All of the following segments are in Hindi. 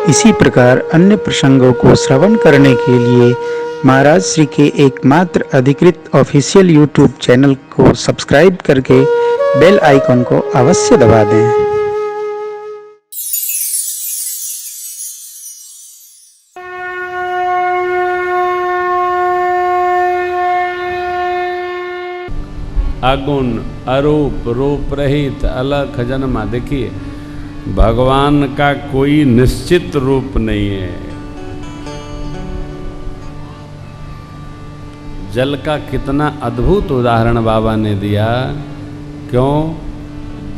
इसी प्रकार अन्य प्रसंगों को श्रवण करने के लिए महाराज श्री के एकमात्र अधिकृत ऑफिशियल यूट्यूब चैनल को सब्सक्राइब करके बेल आइकन को अवश्य दबा दें। अगुण, अरूप, रूप रहित, अलख जन्मा। देखिए, भगवान का कोई निश्चित रूप नहीं है। जल का कितना अद्भुत उदाहरण बाबा ने दिया। क्यों?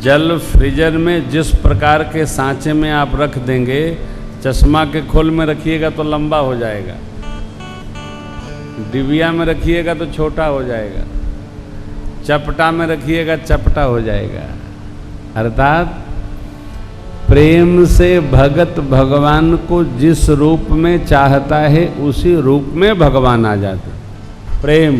जल फ्रीजर में जिस प्रकार के सांचे में आप रख देंगे, चश्मा के खोल में रखिएगा तो लंबा हो जाएगा, डिबिया में रखिएगा तो छोटा हो जाएगा, चपटा में रखिएगा चपटा हो जाएगा। अर्थात प्रेम से भगत भगवान को जिस रूप में चाहता है उसी रूप में भगवान आ जाते। प्रेम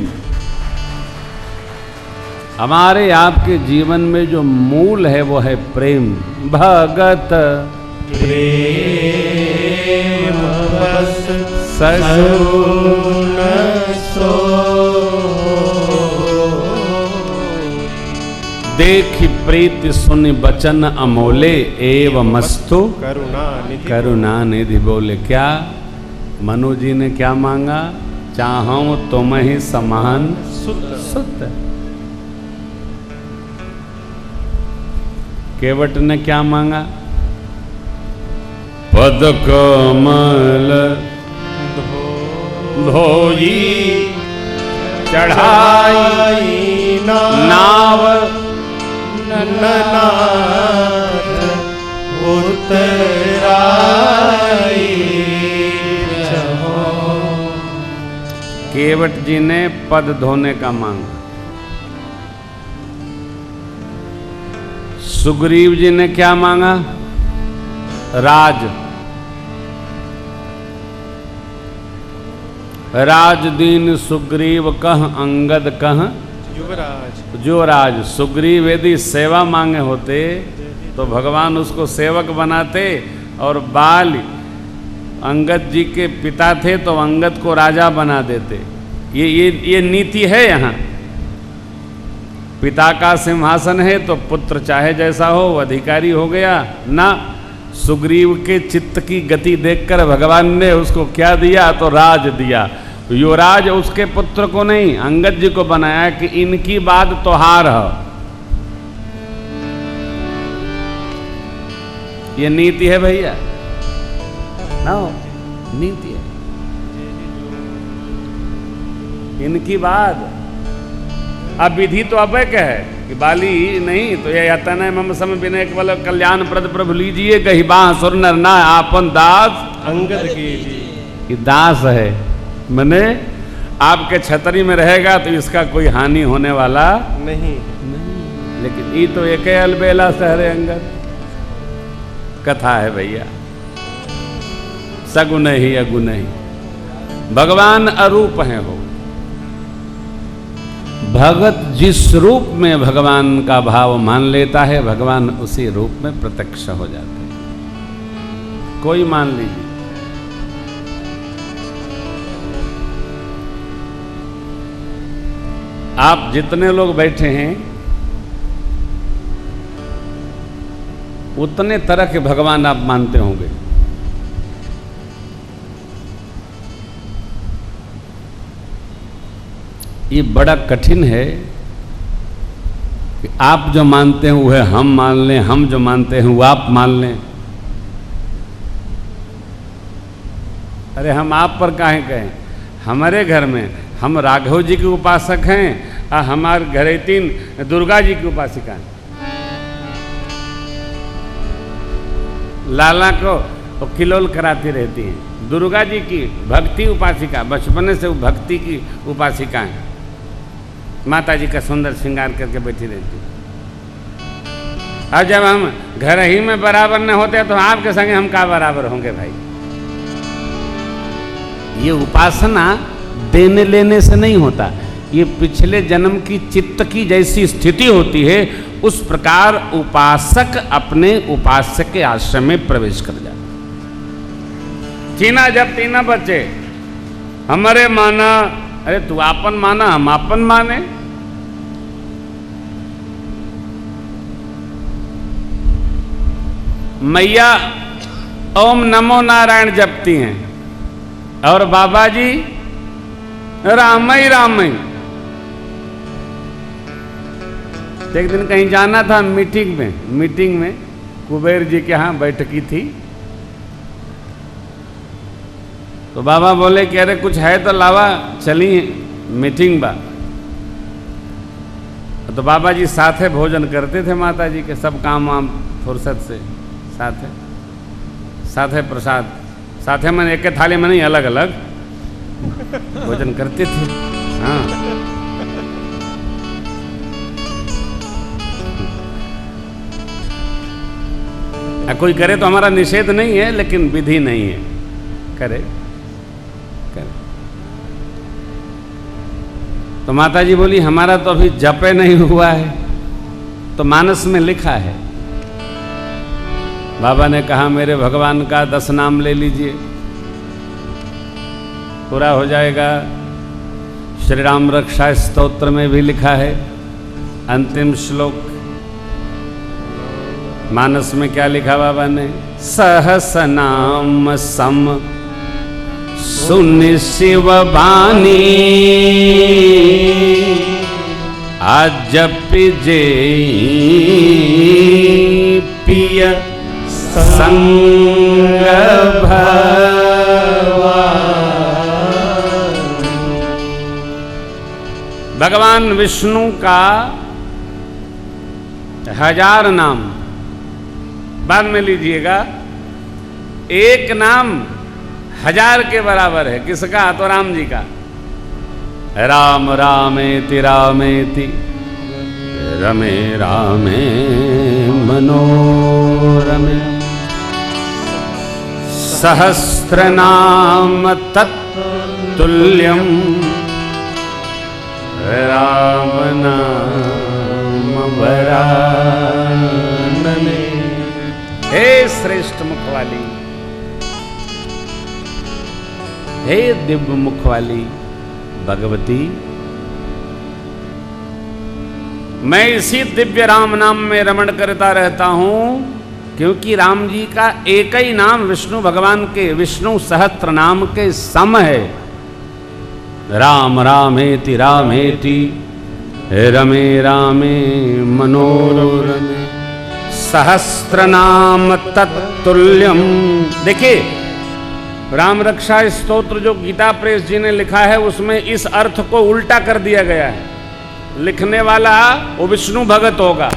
हमारे आपके जीवन में जो मूल है वो है प्रेम। भगत प्रेम बस सगुण सो देखि प्रीति सुनि बचन अमोले एव मस्तु करुणा निधि बोले। क्या मनु जी ने क्या मांगा? चाहूं तुम ही समान सुत। केवट ने क्या मांगा? पद कमल धोई चढ़ाई नाव नाथ उतराई जहो। केवट जी ने पद धोने का मांगा। सुग्रीव जी ने क्या मांगा? राज। राज दीन सुग्रीव कह अंगद कह युवराज। जो राज। सुग्रीव यदि सेवा मांगे होते तो भगवान उसको सेवक बनाते, और बाल अंगद जी के पिता थे तो अंगद को राजा बना देते। ये नीति है यहाँ। पिता का सिंहासन है तो पुत्र चाहे जैसा हो अधिकारी हो गया ना। सुग्रीव के चित्त की गति देखकर भगवान ने उसको क्या दिया? तो राज दिया। युवराज उसके पुत्र को नहीं, अंगद जी को बनाया कि इनकी बात तोहार है। ये नीति है भैया ना, नीति है इनकी बात। अब विधि तो अब है कि बाली नहीं तो ये यातन है मम सम विनय केवल कल्याण प्रद प्रभु लीजिए कही बाह सुर नर ना आपन दास अंगद की ये दास है। मैंने आपके छतरी में रहेगा तो इसका कोई हानि होने वाला नहीं। लेकिन ये तो एक अलबेला सहरे अंगद। कथा है भैया, सगुण ही अगुण ही। भगवान अरूप है हो। भगत जिस रूप में भगवान का भाव मान लेता है, भगवान उसी रूप में प्रत्यक्ष हो जाते हैं। कोई मान लीजिए आप जितने लोग बैठे हैं उतने तरह के भगवान आप मानते होंगे। ये बड़ा कठिन है कि आप जो मानते हैं वह हम मान लें, हम जो मानते हैं वो आप मान लें। अरे हम आप पर काहे कहें? हमारे घर में हम राघव जी के उपासक हैं और हमारे घरे 3 दुर्गा जी की उपासिका हैं। लाला को वो किलोल कराती रहती हैं। दुर्गा जी की भक्ति उपासिका, बचपन से वो भक्ति की उपासिका हैं। माता जी का सुंदर श्रृंगार करके बैठी रहती है। और जब हम घर ही में बराबर न होते तो आपके संगे हम क्या बराबर होंगे भाई? ये उपासना देने लेने से नहीं होता, ये पिछले जन्म की चित्त की जैसी स्थिति होती है उस प्रकार उपासक अपने उपासक के आश्रम में प्रवेश कर जाता। चीना जब तीना बच्चे हमारे माना, अरे तू आपन माना हम आपन माने। मैया ओम नमो नारायण जपती हैं और बाबा जी राम ही राम ही। एक दिन कहीं जाना था मीटिंग में कुबेर जी के यहाँ बैठकी थी, तो बाबा बोले कि अरे कुछ है तो लावा, चली मीटिंग बा। तो बाबा जी साथे भोजन करते थे माता जी के, सब काम वाम फुर्सत से साथे प्रसाद, साथे में एक थाली में नहीं, अलग अलग भोजन करते थे। हाँ, कोई करे तो हमारा निषेध नहीं है, लेकिन विधि नहीं है, करे। तो माता जी बोली हमारा तो अभी जपे नहीं हुआ है, तो मानस में लिखा है। बाबा ने कहा मेरे भगवान का 10 नाम ले लीजिए, पूरा हो जाएगा। श्री राम रक्षा स्तोत्र में भी लिखा है, अंतिम श्लोक मानस में क्या लिखा बाबा ने? सहस नाम सम सुनि शिव बानी, आजपि जे पिय संग भगवान विष्णु का 1000 नाम बाद में लीजिएगा, एक नाम 1000 के बराबर है। किसका? तो राम जी का। राम रामेति रामेति रमे रामे मनोरमे, सहस्रनाम तत्तुल्यं राम नाम वरानने। हे श्रेष्ठ मुख वाली, हे दिव्य मुख वाली भगवती, मैं इसी दिव्य राम नाम में रमण करता रहता हूं, क्योंकि राम जी का एक ही नाम विष्णु भगवान के विष्णु सहस्त्र नाम के सम है। राम रामेति रामेति रमे रामे मनोरमे, सहस्त्र नाम तत्तुल्यम। देखिए राम रक्षा स्तोत्र जो गीता प्रेस जी ने लिखा है, उसमें इस अर्थ को उल्टा कर दिया गया है। लिखने वाला वो विष्णु भगत होगा,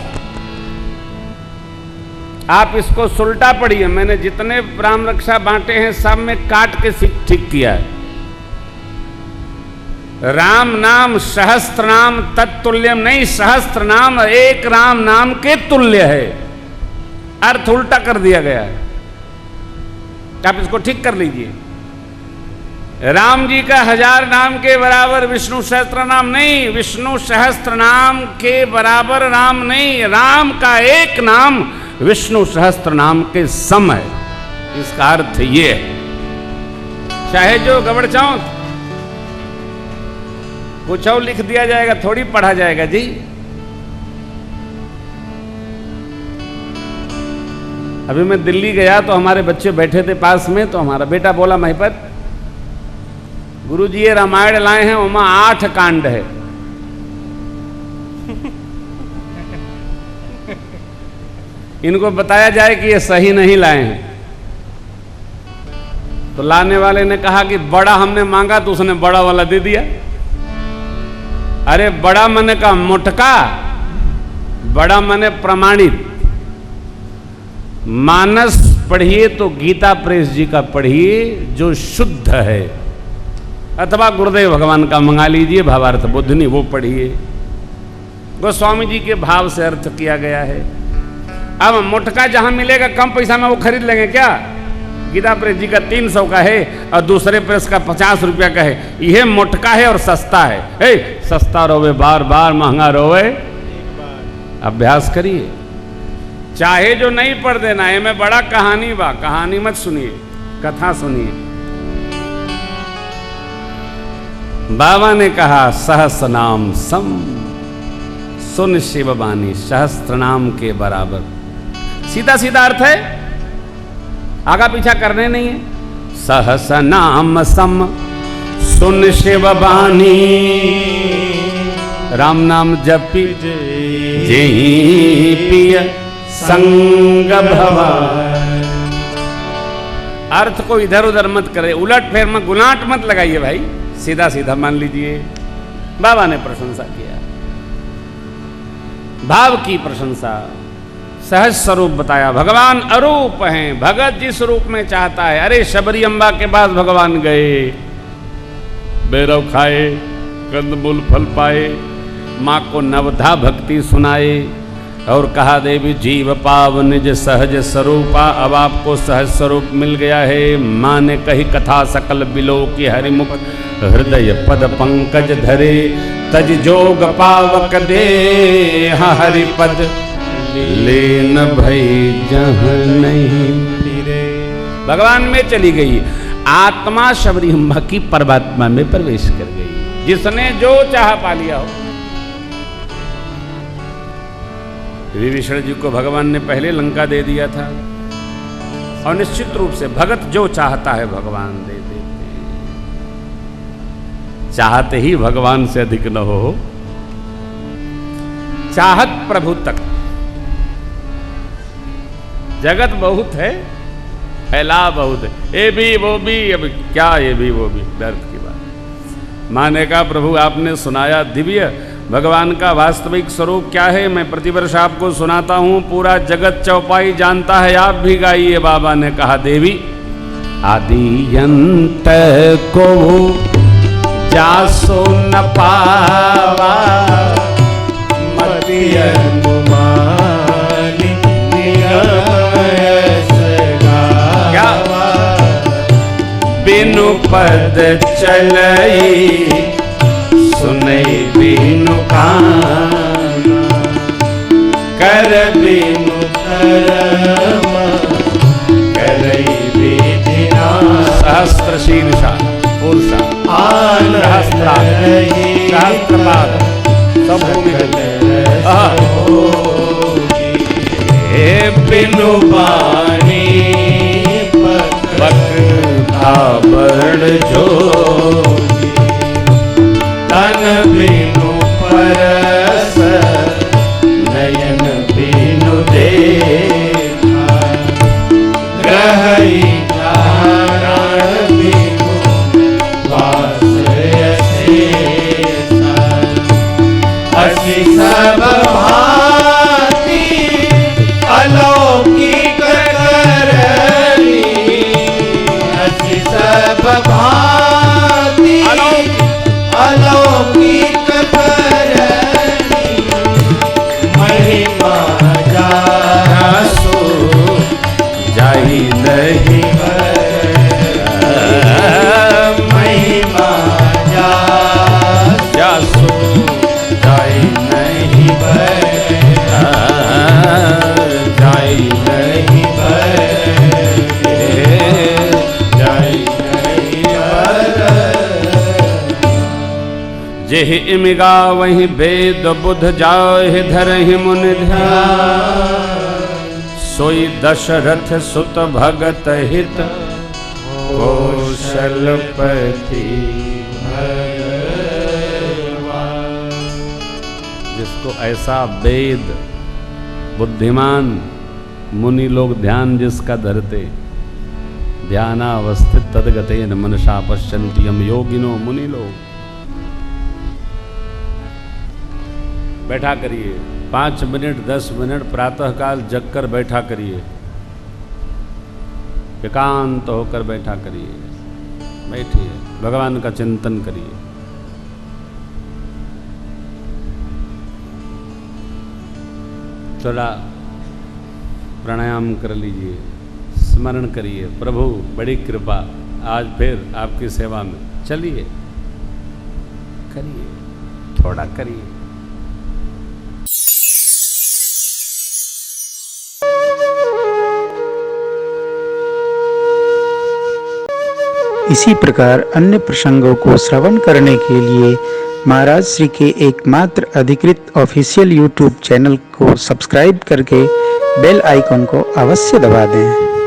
आप इसको सुलटा पढ़िए। मैंने जितने राम रक्षा बांटे हैं सब में काट के ठीक किया है। राम नाम सहस्त्र नाम तत्तुल्यम नहीं, सहस्त्र नाम एक राम नाम के तुल्य है, अर्थ उल्टा कर दिया गया है। आप इसको ठीक कर लीजिए। राम जी का 1000 नाम के बराबर विष्णु सहस्त्र नाम नहीं, विष्णु सहस्त्र नाम के बराबर राम नहीं, राम का एक नाम विष्णु सहस्त्र नाम के सम है। इसका अर्थ ये है। चाहे जो गबड़ चाहो कुछ और लिख दिया जाएगा, थोड़ी पढ़ा जाएगा जी। अभी मैं दिल्ली गया तो हमारे बच्चे बैठे थे पास में, तो हमारा बेटा बोला महिपत गुरुजी ये रामायण लाए हैं, उमा 8 कांड है। इनको बताया जाए कि ये सही नहीं लाए हैं। तो लाने वाले ने कहा कि बड़ा हमने मांगा तो उसने बड़ा वाला दे दिया। अरे बड़ा मने का मोटका, बड़ा मने प्रमाणित। मानस पढ़िए तो गीता प्रेस जी का पढ़िए जो शुद्ध है, अथवा गुरुदेव भगवान का मंगा लीजिए भावार्थ बुद्धनी, वो पढ़िए। गोस्वामी जी के भाव से अर्थ किया गया है। अब मोटका जहां मिलेगा कम पैसा में वो खरीद लेंगे क्या? गीता प्रेस जी का 300 का है और दूसरे प्रेस का 50 रुपया का है। यह मोटका है और सस्ता है। सस्ता रोवे बार बार, महंगा रोवे अभ्यास करिए। चाहे जो नहीं पढ़ देना है, मैं बड़ा कहानी बा, कहानी मत सुनिए, कथा सुनिए। बाबा ने कहा सहस्र नाम सम, सुन शिव बानी सहस्त्र नाम के बराबर। सीधा सीधा अर्थ है, आगा पीछा करने नहीं है। सहस्र नाम सम सुन शिव बानी, राम नाम जपी जेहि पिय संग भवान। अर्थ को इधर उधर मत करे, उलट फेर मत, गुलाट मत लगाइए भाई, सीधा सीधा मान लीजिए। बाबा ने प्रशंसा किया, भाव की प्रशंसा, सहज स्वरूप बताया। भगवान अरूप हैं, भगत जिस रूप में चाहता है। अरे शबरी अम्बा के पास भगवान गए, बेरव खाए, कंदमूल फल पाए, माँ को नवधा भक्ति सुनाए और कहा देवी जीव पाव निज सहज स्वरूपा। अब आपको सहज स्वरूप मिल गया है। माँ ने कही कथा सकल बिलो की हरिमुख, हृदय पद पंकज धरे, तज जोग पावक दे हरि पद, लेन भई जहाँ नहीं फिरे। भगवान में चली गई आत्मा, शबरी अम्बा की परमात्मा में प्रवेश कर गई। जिसने जो चाह पा लिया हो। विभीषण जी को भगवान ने पहले लंका दे दिया था, और निश्चित रूप से भगत जो चाहता है भगवान दे देते हैं। चाहते ही भगवान से अधिक न हो, चाहत प्रभु तक। जगत बहुत है, फैला बहुत है, ये भी वो भी, अब क्या ये भी वो भी, व्यर्थ की बात। माँ ने कहा प्रभु आपने सुनाया दिव्य, भगवान का वास्तविक स्वरूप क्या है मैं प्रतिवर्ष आपको सुनाता हूँ, पूरा जगत चौपाई जानता है, आप भी गाइए। बाबा ने कहा देवी आदि अंत को जासो न पावा, मति अनुमानी क्या बिनु पद चलई, सुनई बिनु काना, कर बिनु कर्म, करई विधिना। सहस्त्र शीर्षा पुरुषा सहस्त्रपाद सब बिनु पानी बक्ता बड़ जोगी, तन बिनु परस नयन बिनु देखा, ग्रही चारण बिनु वास अशेषा। असी सब भांति अलौकिक करनी, असी सब भांति अलौकिक करनी, महिमा जासो जाहि नहीं महिमा जासो जाहि नहीं जाहि नहीं जाहि जेहि इमिगा वही वेद बुध जाहि धरहि मुनि ध्यान, सोई दशरथ सुत भगत हित, कौशलपति भगवान। जिसको ऐसा वेद बुद्धिमान मुनि लोग ध्यान जिसका धरते, ध्यानावस्थित तदगतेन मनसा पश्यन्ति यम योगिनो मुनि लोग। बैठा करिए 5 मिनट 10 मिनट प्रातःकाल जगकर बैठा करिए, एकांत होकर बैठा करिए, बैठिए भगवान का चिंतन करिए। थोड़ा प्राणायाम कर लीजिए, स्मरण करिए प्रभु बड़ी कृपा, आज फिर आपकी सेवा में चलिए, करिए, थोड़ा करिए। इसी प्रकार अन्य प्रसंगों को श्रवण करने के लिए महाराज श्री के एकमात्र अधिकृत ऑफिशियल यूट्यूब चैनल को सब्सक्राइब करके बेल आइकन को अवश्य दबा दें।